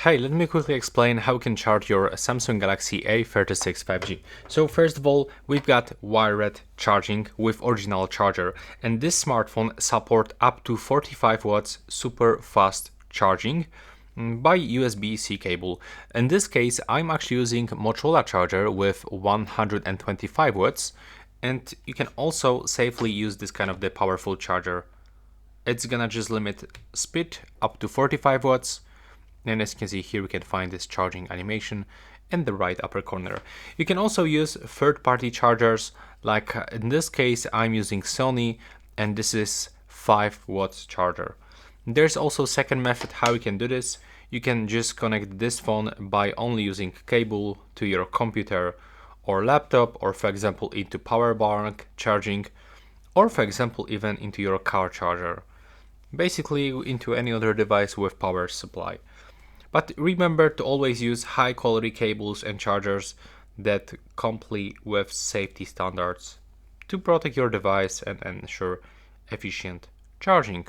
Hey, let me quickly explain how you can charge your Samsung Galaxy A36 5G. So first of all, we've got wired charging with original charger, and this smartphone supports up to 45 watts super fast charging by USB-C cable. In this case, I'm actually using Motorola charger with 125 watts, and you can also safely use this kind of the powerful charger. It's gonna just limit speed up to 45 watts. And as you can see here, we can find this charging animation in the right upper corner. You can also use third-party chargers, like in this case I'm using Sony, and this is 5 watts charger. There's also a second method how you can do this. You can just connect this phone by only using cable to your computer or laptop, or for example into power bank charging, or for example even into your car charger. Basically into any other device with power supply. But remember to always use high quality cables and chargers that comply with safety standards to protect your device and ensure efficient charging.